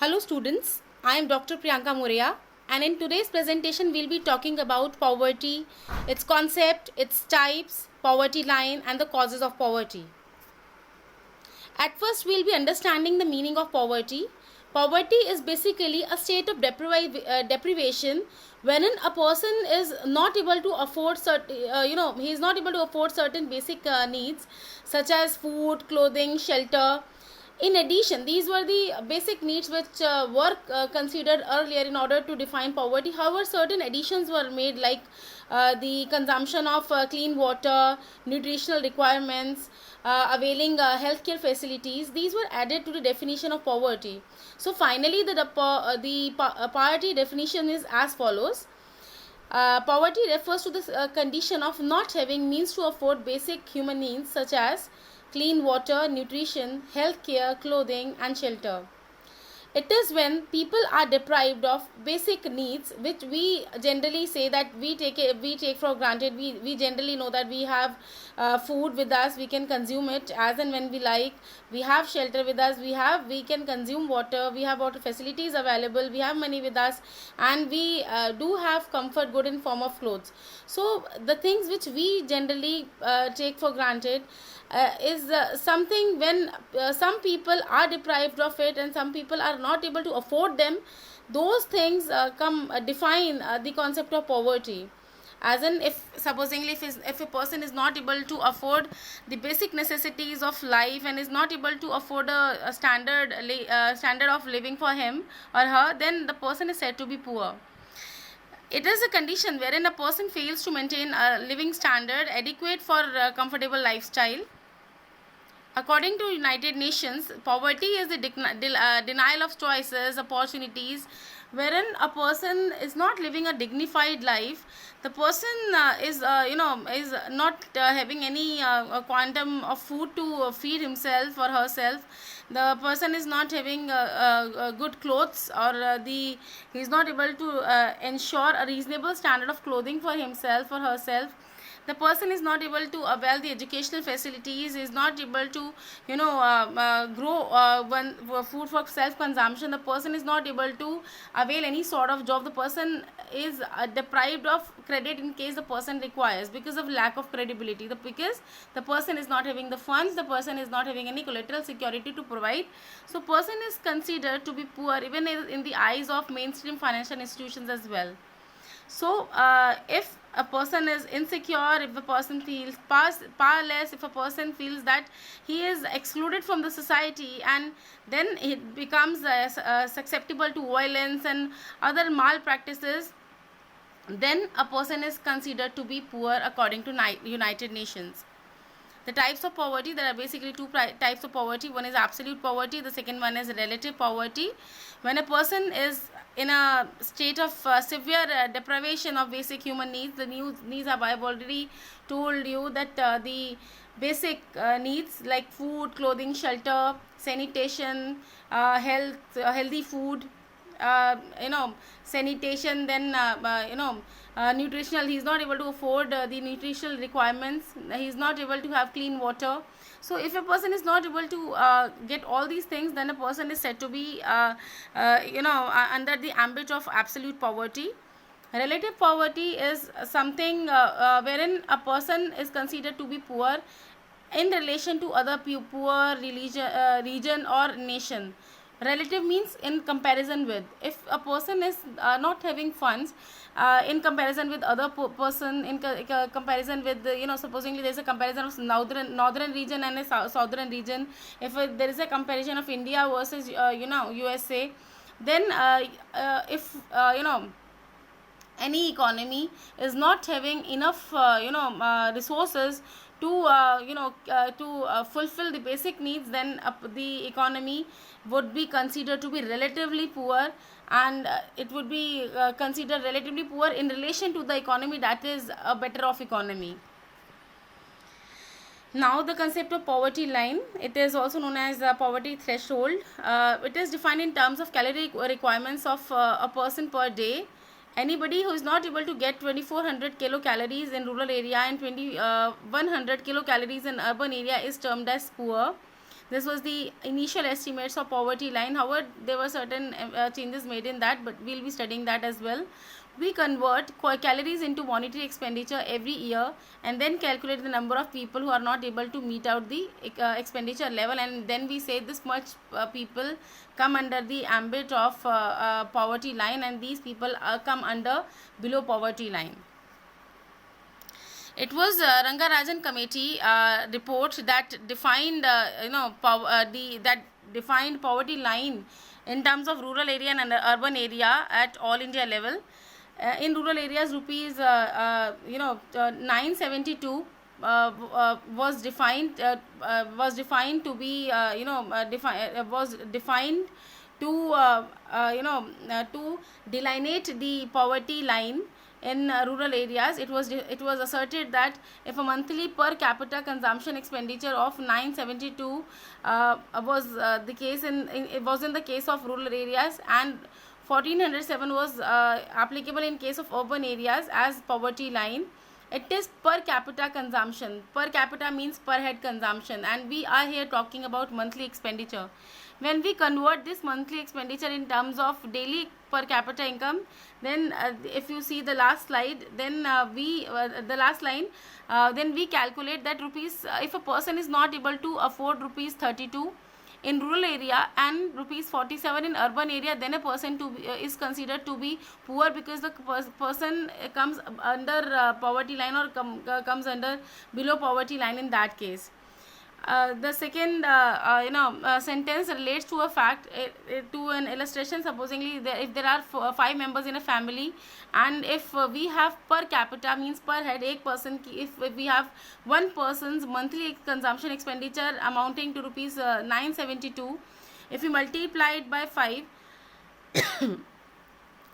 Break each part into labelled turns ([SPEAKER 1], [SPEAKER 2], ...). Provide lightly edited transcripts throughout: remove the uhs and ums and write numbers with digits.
[SPEAKER 1] Hello students, I am Dr. Priyanka Moria and in today's presentation we'll be talking about poverty, its concept, its types, poverty line and the causes of poverty. At first we'll be understanding the meaning of poverty. Poverty is basically a state of deprivation wherein a person is not able to afford he is not able to afford certain basic needs such as food, clothing, shelter. In addition, these were the basic needs which were considered earlier in order to define poverty. However, certain additions were made like the consumption of clean water, nutritional requirements, availing healthcare facilities. These were added to the definition of poverty. So finally, the poverty definition is as follows. Poverty refers to the condition of not having means to afford basic human needs such as clean water, nutrition, health care, clothing, and shelter. It is when people are deprived of basic needs, which we generally say that we take for granted. We generally know that we have food with us, we can consume it as and when we like. We have shelter with us, we can consume water, we have water facilities available, we have money with us, and we do have comfort good in form of clothes. So the things which we generally take for granted is something when some people are deprived of it and some people are not able to afford them. Those things define the concept of poverty. As in, if a person is not able to afford the basic necessities of life and is not able to afford a standard of living for him or her, then the person is said to be poor. It is a condition wherein a person fails to maintain a living standard adequate for a comfortable lifestyle. According to United Nations, poverty is the denial of choices, opportunities, wherein a person is not living a dignified life. The person is not having any quantum of food to feed himself or herself. The person is not having good clothes, or he is not able to ensure a reasonable standard of clothing for himself or herself. The person is not able to avail the educational facilities, is not able to grow food for self consumption. The person is not able to avail any sort of job. The person is deprived of credit in case the person requires, because of lack of credibility, because the person is not having the funds, the person is not having any collateral security to provide. So person is considered to be poor even in the eyes of mainstream financial institutions as well. So if a person is insecure, if a person feels powerless, if a person feels that he is excluded from the society, and then it becomes susceptible to violence and other malpractices, then a person is considered to be poor according to United Nations. The types of poverty, there are basically two types of poverty. One is absolute poverty, the second one is relative poverty. When a person is in a state of severe deprivation of basic human needs, the needs have, I have already told you that the basic needs like food, clothing, shelter, sanitation, healthy food, sanitation, then nutritional, he is not able to afford the nutritional requirements, he is not able to have clean water. So if a person is not able to get all these things, then a person is said to be under the ambit of absolute poverty. Relative poverty is something wherein a person is considered to be poor in relation to other poor region or nation. Relative means in comparison with. If a person is not having funds in comparison with other person, in comparison with supposingly there is a comparison of northern region and a southern region. If there is a comparison of India versus USA, then if any economy is not having enough resources to fulfill the basic needs, then the economy would be considered to be relatively poor, and it would be considered relatively poor in relation to the economy that is a better off economy. Now the concept of poverty line, it is also known as the poverty threshold. It is defined in terms of calorie requirements of a person per day. Anybody who is not able to get 2400 kilocalories in rural area and 2100 kilocalories in urban area is termed as poor. This was the initial estimates of poverty line. However, there were certain changes made in that, but we'll be studying that as well. We convert calories into monetary expenditure every year and then calculate the number of people who are not able to meet out the expenditure level, and then we say this much people come under the ambit of poverty line, and these people come under below poverty line. It was Rangarajan committee report that defined defined poverty line in terms of rural area and urban area at all India level. In rural areas, rupees 972 was defined to be was defined to to delineate the poverty line in rural areas. It was asserted that if a monthly per capita consumption expenditure of 972 was the case it was in the case of rural areas, and 1407 was applicable in case of urban areas as poverty line. It is per capita consumption. Per capita means per head consumption, and we are here talking about monthly expenditure. When we convert this monthly expenditure in terms of daily per capita income, then if you see the last slide, then the last line, then we calculate that rupees, if a person is not able to afford rupees 32 in rural area and rupees 47 in urban area, then a person is considered to be poor, because the person comes under poverty line or comes under below poverty line in that case. The second sentence relates to a fact, to an illustration. Supposingly if there are 5 members in a family, and if we have per capita means per head एक person if we have one person's monthly consumption expenditure amounting to rupees 972, if we multiply it by 5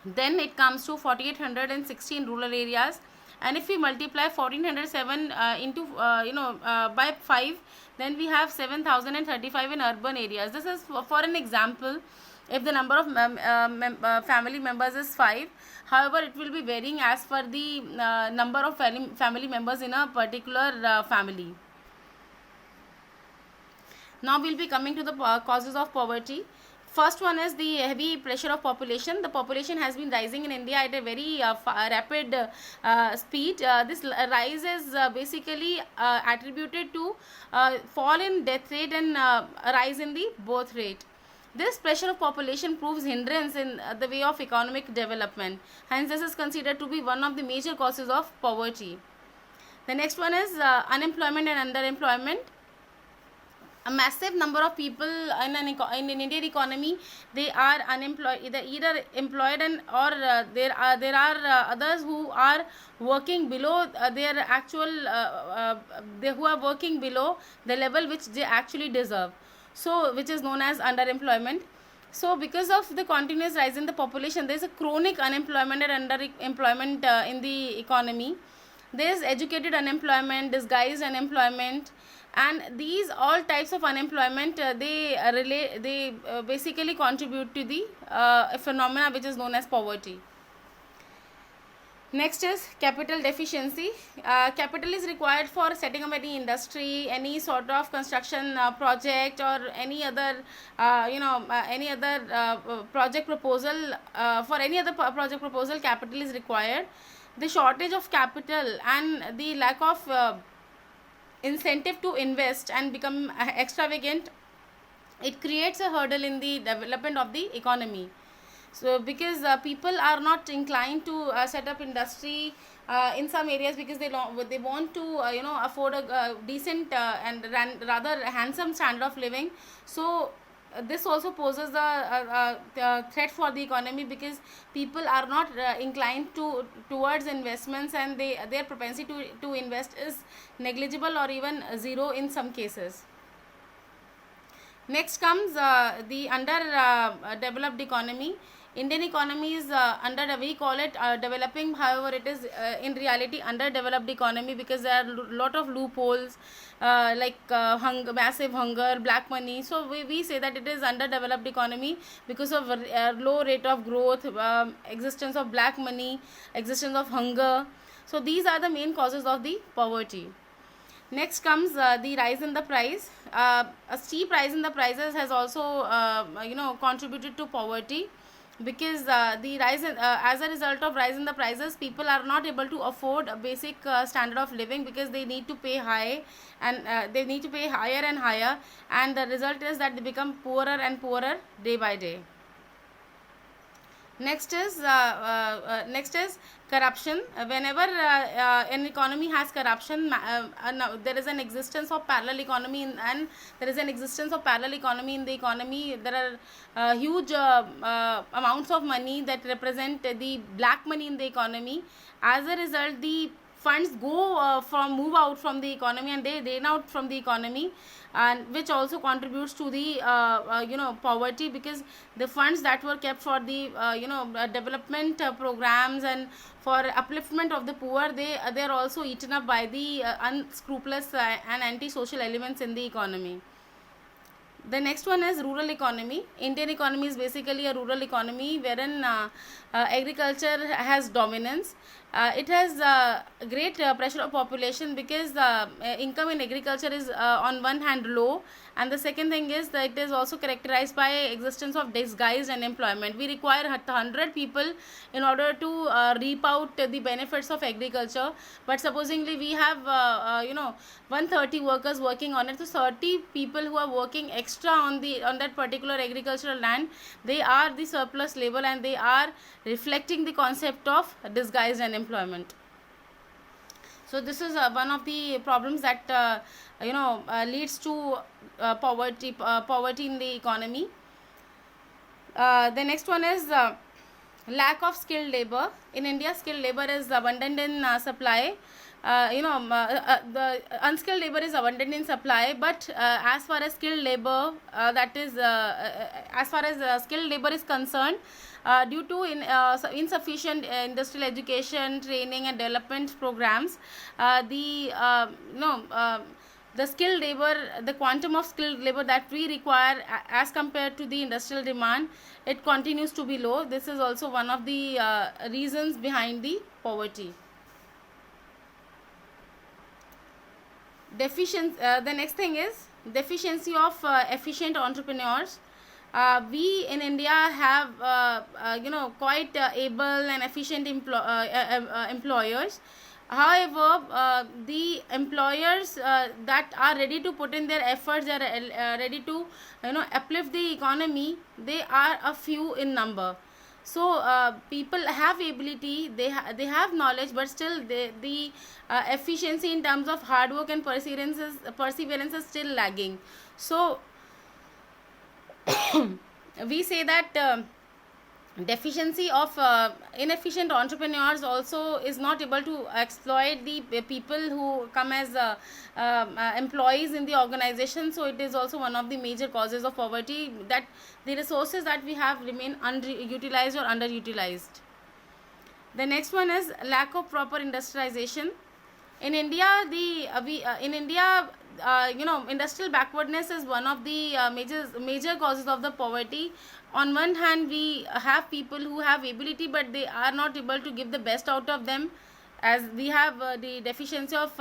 [SPEAKER 1] then it comes to 4860 in rural areas, and if we multiply 1407 into by 5, then we have 7035 in urban areas. This is for an example if the number of family members is 5. However, it will be varying as per the number of family members in a particular family. Now we'll be coming to the causes of poverty. First one is the heavy pressure of population. The population has been rising in India at a very rapid speed. This rise is basically attributed to fall in death rate and rise in the birth rate. This pressure of population proves hindrance in the way of economic development. Hence, this is considered to be one of the major causes of poverty. The next one is unemployment and underemployment. A massive number of people in Indian economy, they are unemployed, either employed and or there are others who are working below their actual who are working below the level which they actually deserve, so which is known as underemployment. So because of the continuous rise in the population, there is a chronic unemployment and underemployment in the economy. There is educated unemployment, disguised unemployment, and these all types of unemployment they basically contribute to the phenomena which is known as poverty. Next is capital deficiency. Capital is required for setting up any industry, any sort of construction project, or any other project proposal. For any other project proposal, capital is required. The shortage of capital and the lack of incentive to invest and become extravagant, it creates a hurdle in the development of the economy. So because people are not inclined to set up industry in some areas, because they want to afford a decent and rather handsome standard of living. So this also poses a threat for the economy, because people are not inclined towards investments, and their propensity to invest is negligible or even zero in some cases. Next comes the underdeveloped economy. Indian economy is we call it developing, however it is in reality underdeveloped economy, because there are a lot of loopholes like massive hunger, black money. So we say that it is underdeveloped economy because of low rate of growth, existence of black money, existence of hunger. So these are the main causes of the poverty. Next comes the rise in the price. A steep rise in the prices has also contributed to poverty, because the rise in, as a result of rise in the prices, people are not able to afford a basic standard of living, because they need to pay high, and they need to pay higher and higher, and the result is that they become poorer and poorer day by day. Next is corruption. Whenever an economy has corruption, there is an existence of parallel economy, and there is an existence of parallel economy in the economy. There are huge amounts of money that represent the black money in the economy. As a result, the funds move out from the economy, and they drain out from the economy, and which also contributes to the poverty, because the funds that were kept for the development programs and for upliftment of the poor, they are also eaten up by the unscrupulous and anti-social elements in the economy. The next one is rural economy. Indian economy is basically a rural economy, wherein agriculture has dominance. It has great pressure of population, because income in agriculture is on one hand low, and the second thing is that it is also characterized by existence of disguised unemployment. We require 100 people in order to reap out the benefits of agriculture, but supposingly we have 130 workers working on it. So 30 people who are working extra on that particular agricultural land, they are the surplus labor, and they are reflecting the concept of disguised unemployment. So this is one of the problems that leads to poverty in the economy. The next one is lack of skilled labor. In India, skilled labor is abundant in supply. The unskilled labor is abundant in supply, but as far as skilled labor, skilled labor is concerned, due to insufficient industrial education, training and development programs, the skilled labor, the quantum of skilled labor that we require as compared to the industrial demand, it continues to be low. This is also one of the reasons behind the poverty. The next thing is deficiency of efficient entrepreneurs. We in India have quite able and efficient employers. However, the employers that are ready to put in their efforts, they are ready to uplift the economy, they are a few in number. So people have ability, they have knowledge, but still the efficiency in terms of hard work and perseverance is still lagging. So we say that deficiency of inefficient entrepreneurs also is not able to exploit the people who come as employees in the organization. So it is also one of the major causes of poverty, that the resources that we have remain underutilized or underutilized. The next one is lack of proper industrialization. In India, industrial backwardness is one of the major causes of the poverty. On one hand, we have people who have ability, but they are not able to give the best out of them, as we have the deficiency of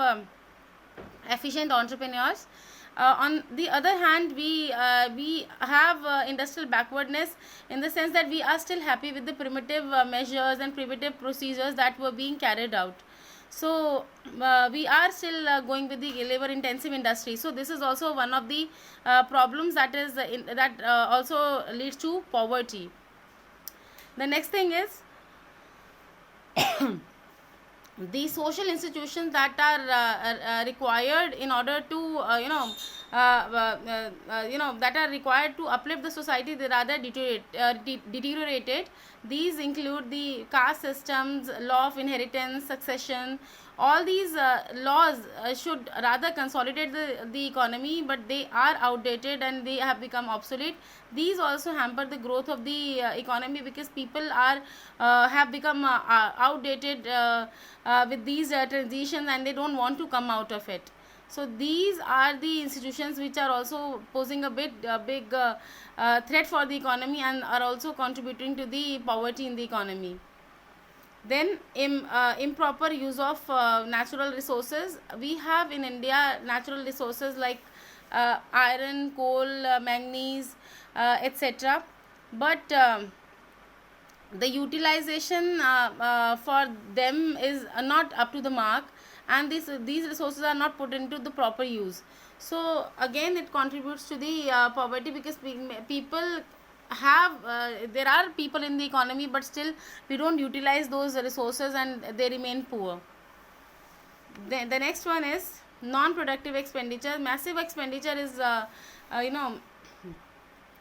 [SPEAKER 1] efficient entrepreneurs. On the other hand, we have industrial backwardness, in the sense that we are still happy with the primitive measures and primitive procedures that were being carried out. So we are still going with the labor intensive industry. So this is also one of the problems that also leads to poverty. The next thing is the social institutions that are required in order to that are required to uplift the society, they rather deteriorated. These include the caste systems, law of inheritance, succession. All these laws should rather consolidate the economy, but they are outdated and they have become obsolete. These also hamper the growth of the economy, because people have become outdated with these transitions, and they don't want to come out of it. So these are the institutions which are also posing a big threat for the economy, and are also contributing to the poverty in the economy. Then improper use of natural resources. We have in India natural resources like iron, coal, manganese, etc. But the utilization for them is not up to the mark, and these resources are not put into the proper use. So again it contributes to the poverty, because people have there are people in the economy, but still we don't utilize those resources and they remain poor. The next one is non-productive expenditure. Massive expenditure is you know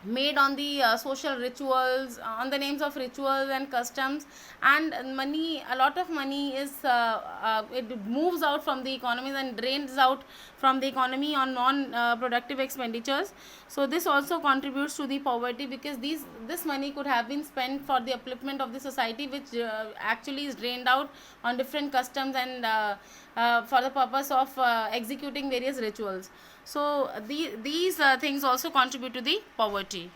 [SPEAKER 1] made on the social rituals, on the names of rituals and customs, and money, a lot of money is it moves out from the economy and drains out from the economy on non productive expenditures. So this also contributes to the poverty, because this money could have been spent for the upliftment of the society, which actually is drained out on different customs and for the purpose of executing various rituals. So these things also contribute to the poverty.